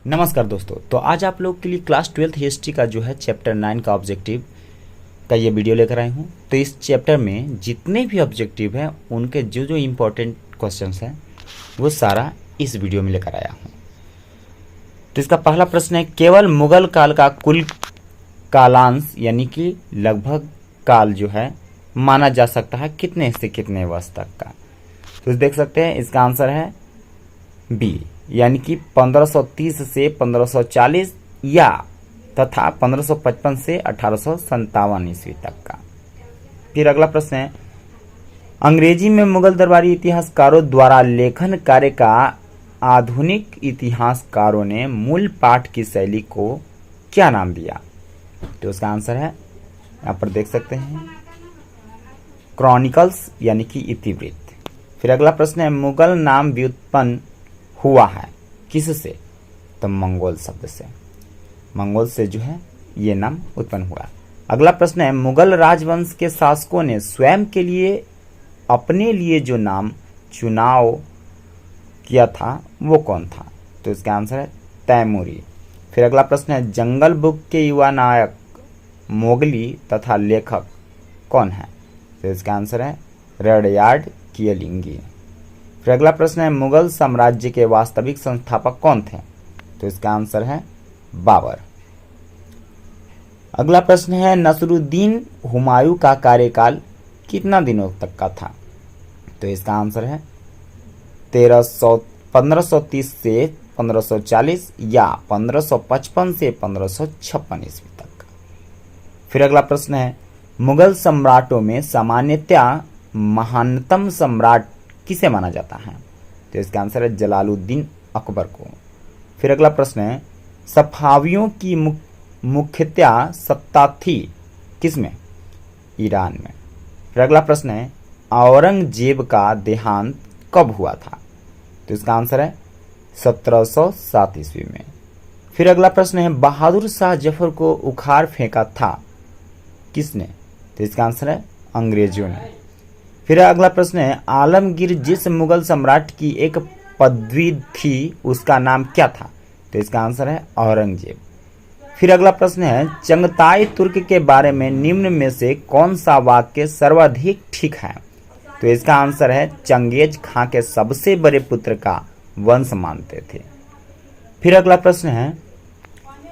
नमस्कार दोस्तों, तो आज आप लोग के लिए क्लास 12th हिस्ट्री का जो है चैप्टर 9 का ऑब्जेक्टिव का ये वीडियो लेकर आए हूँ। तो इस चैप्टर में जितने भी ऑब्जेक्टिव हैं उनके जो जो इम्पोर्टेंट क्वेश्चंस हैं वो सारा इस वीडियो में लेकर आया हूँ। तो इसका पहला प्रश्न है, केवल मुगल काल का कुल कालांश यानी कि लगभग काल जो है माना जा सकता है कितने से कितने वर्ष तक का। तो देख सकते हैं इसका आंसर है बी, यानी कि 1530 से 1540 या तथा 1555 से 1857 ईस्वी तक का। फिर अगला प्रश्न है, अंग्रेजी में मुगल दरबारी इतिहासकारों द्वारा लेखन कार्य का आधुनिक इतिहासकारों ने मूल पाठ की शैली को क्या नाम दिया। तो उसका आंसर है, यहाँ पर देख सकते हैं, क्रॉनिकल्स यानी कि इतिवृत्त। फिर अगला प्रश्न है, मुगल नाम व्युत्पन्न हुआ है किससे। तो मंगोल शब्द से, मंगोल से जो है ये नाम उत्पन्न हुआ। अगला प्रश्न है, मुगल राजवंश के शासकों ने स्वयं के लिए अपने लिए जो नाम चुनाव किया था वो कौन था। तो इसका आंसर है तैमूरी। फिर अगला प्रश्न है, जंगल बुक के युवा नायक मोगली तथा लेखक कौन है। तो इसका आंसर है रडयार्ड किपलिंग। फिर अगला प्रश्न है, मुगल साम्राज्य के वास्तविक संस्थापक कौन थे। तो इसका आंसर है बाबर। अगला प्रश्न है, नसरुद्दीन हुमायूं का कार्यकाल कितना दिनों तक का था। तो इसका आंसर है 1530 से 1540 या 1555 से 1556 ईस्वी तक। फिर अगला प्रश्न है, मुगल सम्राटों में सामान्यतया महानतम सम्राट किसे माना जाता है। तो इसका आंसर है जलालुद्दीन अकबर को। फिर अगला प्रश्न है, सफावियों की मुख्यतया सत्ता थी किसमें, ईरान में। फिर अगला प्रश्न है, औरंगजेब का देहांत कब हुआ था। तो इसका आंसर है 1707 ईस्वी में। फिर अगला प्रश्न है, बहादुर शाह जफर को उखाड़ फेंका था किसने। तो इसका आंसर है अंग्रेजों ने। फिर अगला प्रश्न है, आलमगीर जिस मुगल सम्राट की एक पदवी थी उसका नाम क्या था। तो इसका आंसर है औरंगजेब। फिर अगला प्रश्न है, चंगताई तुर्क के बारे में निम्न में से कौन सा वाक्य सर्वाधिक ठीक है। तो इसका आंसर है चंगेज खां के सबसे बड़े पुत्र का वंश मानते थे। फिर अगला प्रश्न है,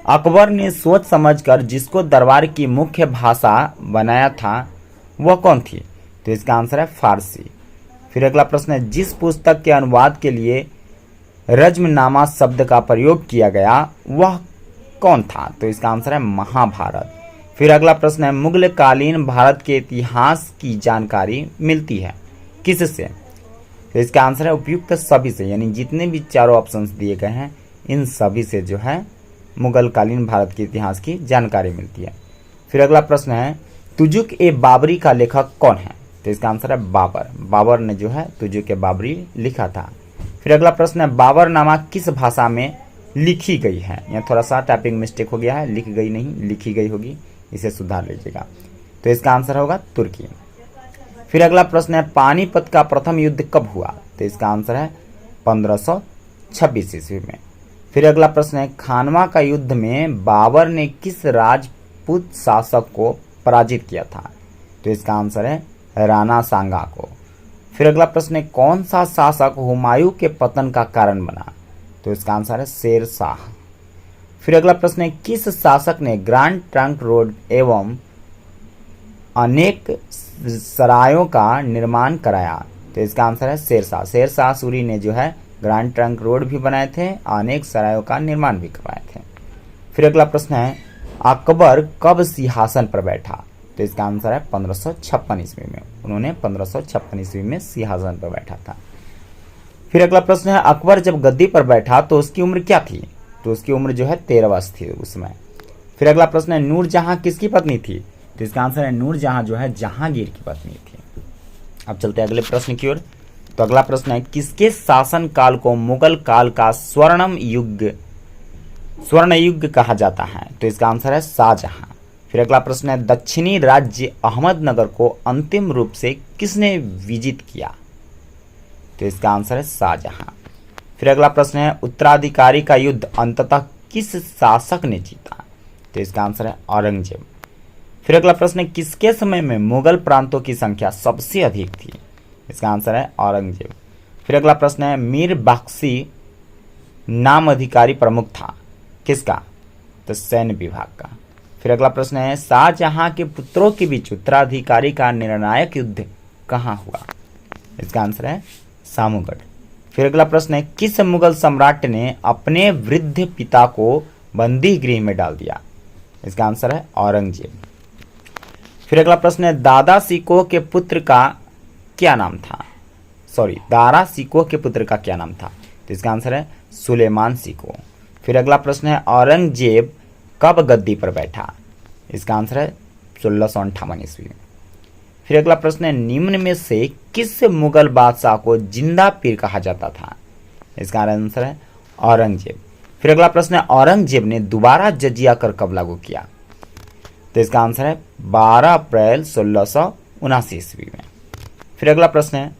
अकबर ने सोच समझकर जिसको दरबार की मुख्य भाषा बनाया था वह कौन थी। तो इसका आंसर है फारसी। फिर अगला प्रश्न है, जिस पुस्तक के अनुवाद के लिए रज्मनामा शब्द का प्रयोग किया गया वह कौन था। तो इसका आंसर है महाभारत। फिर अगला प्रश्न है, मुगल कालीन भारत के इतिहास की जानकारी मिलती है किससे। तो इसका आंसर है उपयुक्त सभी से, यानी जितने भी चारों ऑप्शंस दिए गए हैं इन सभी से जो है मुगल कालीन भारत के इतिहास की जानकारी मिलती है। फिर अगला प्रश्न है, तुजुक ए बाबरी का लेखक कौन है। तो इसका आंसर है बाबर। बाबर ने जो है तुजुक ए बाबरी लिखा था। फिर अगला प्रश्न है, बाबरनामा किस भाषा में लिखी गई है। यहाँ थोड़ा सा टाइपिंग मिस्टेक हो गया है, लिख गई नहीं लिखी गई होगी, इसे सुधार लीजिएगा। तो इसका आंसर होगा तुर्की। फिर अगला प्रश्न है, पानीपत का प्रथम युद्ध कब हुआ। तो इसका आंसर है 1526 ईस्वी में। फिर अगला प्रश्न है, खानवा का युद्ध में बाबर ने किस राजपूत शासक को पराजित किया था। तो इसका आंसर है राणा सांगा को। फिर अगला प्रश्न है, कौन सा शासक हुमायूं के पतन का कारण बना। तो इसका आंसर है शेर शाह। फिर अगला प्रश्न है, किस शासक ने ग्रैंड ट्रंक रोड एवं अनेक सरायों का निर्माण कराया। तो इसका आंसर है शेर शाह। शेर शाह सूरी ने जो है ग्रैंड ट्रंक रोड भी बनाए थे, अनेक सरायों का निर्माण भी करवाए थे। फिर अगला प्रश्न है, अकबर कब सिंहासन पर बैठा। तो इसका आंसर है 1556 ईस्वी में। उन्होंने 1556 ईस्वी में सिंहासन पर बैठा था। फिर अगला प्रश्न है, अकबर जब गद्दी पर बैठा तो उसकी उम्र क्या थी। तो उसकी उम्र जो है 13 वर्ष थी उस समय। फिर अगला प्रश्न है, नूरजहां किसकी पत्नी थी। तो इसका आंसर है नूरजहां जो है जहांगीर की पत्नी थी। अब चलते हैं अगले प्रश्न की ओर। तो अगला प्रश्न है, किसके शासन काल को मुगल काल का स्वर्ण युग कहा जाता है। तो इसका आंसर है शाहजहां। फिर अगला प्रश्न है, दक्षिणी राज्य अहमदनगर को अंतिम रूप से किसने विजित किया। तो इसका आंसर है शाहजहां। फिर अगला प्रश्न है उत्तराधिकारी का युद्ध अंततः किस शासक ने जीता? तो इसका आंसर है औरंगजेब। फिर अगला प्रश्न है किसके समय में मुगल प्रांतों की संख्या सबसे अधिक थी? इसका आंसर है औरंगजेब। फिर अगला प्रश्न है मीर बख्शी नाम अधिकारी प्रमुख था किसका? तो सैन्य विभाग का। फिर अगला प्रश्न है शाहजहां के पुत्रों के बीच उत्तराधिकारी का निर्णायक युद्ध कहाँ हुआ? इसका आंसर है सामूगढ़। फिर अगला प्रश्न है किस मुगल सम्राट ने अपने वृद्ध पिता को बंदी गृह में डाल दिया? इसका आंसर है औरंगजेब। फिर अगला प्रश्न है दारा सिकोह के पुत्र का क्या नाम था? तो इसका आंसर है सुलेमान सिकोह। फिर अगला प्रश्न है औरंगजेब कब गद्दी पर बैठा? इसका आंसर है 1658 ईस्वी में। फिर अगला प्रश्न है निम्न में से किस मुगल बादशाह को जिंदा पीर कहा जाता था? इसका आंसर है औरंगजेब। फिर अगला प्रश्न है औरंगजेब ने दोबारा जजिया कर कब लागू किया? तो इसका आंसर है 12 अप्रैल 1679 ईस्वी में। फिर अगला प्रश्न है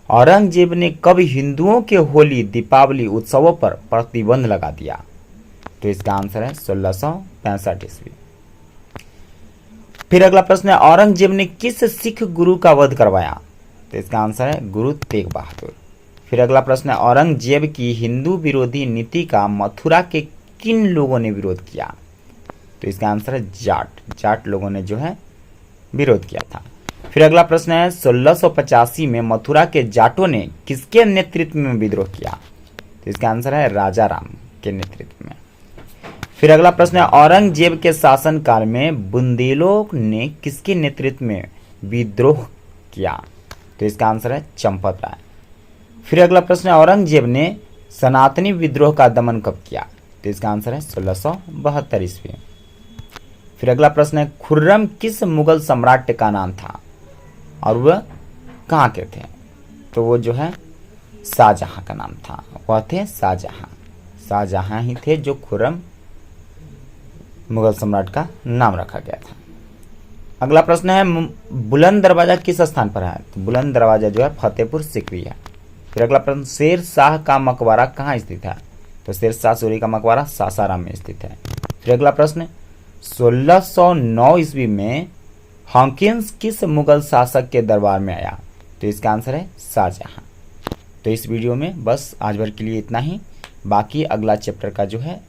औरंगजेब ने कब हिंदुओं के होली दीपावली उत्सवों पर प्रतिबंध लगा दिया? तो इसका आंसर है 1665 ईस्वी। फिर अगला प्रश्न है औरंगजेब ने किस सिख गुरु का वध करवाया? तो इसका आंसर है गुरु तेग बहादुर। फिर अगला प्रश्न है औरंगजेब की हिंदू विरोधी नीति का मथुरा के किन लोगों ने विरोध किया? तो इसका आंसर है जाट लोगों ने जो है विरोध किया था। फिर अगला प्रश्न है 1685 में मथुरा के जाटों ने किसके नेतृत्व में विद्रोह किया? तो इसका आंसर है राजा राम के नेतृत्व में। फिर अगला प्रश्न है औरंगजेब के शासनकाल में बुंदेलों ने किसके नेतृत्व में विद्रोह किया? तो इसका आंसर है चंपत राय। फिर अगला प्रश्न है औरंगजेब ने सनातनी विद्रोह का दमन कब किया? तो इसका आंसर है 1672 ईस्वी। फिर अगला प्रश्न है खुर्रम किस मुगल सम्राट का नाम था और वह कहाँ के थे? तो वो जो है शाहजहां का नाम था। वह थे शाहजहां ही थे जो खुर्रम मुगल सम्राट का नाम रखा गया था। अगला प्रश्न है बुलंद दरवाजा किस स्थान पर है? तो बुलंद दरवाजा जो है फतेहपुर सिकरी है। फिर अगला प्रश्न शेर शाह का मकबरा कहाँ स्थित है? तो शेर शाह सूरी का मकबरा सासाराम में स्थित है। फिर अगला प्रश्न 1609 ईस्वी में हॉकिंस किस मुगल शासक के दरबार में आया? तो इसका आंसर है शाहजहां। तो इस वीडियो में बस आज भर के लिए इतना ही। बाकी अगला चैप्टर का जो है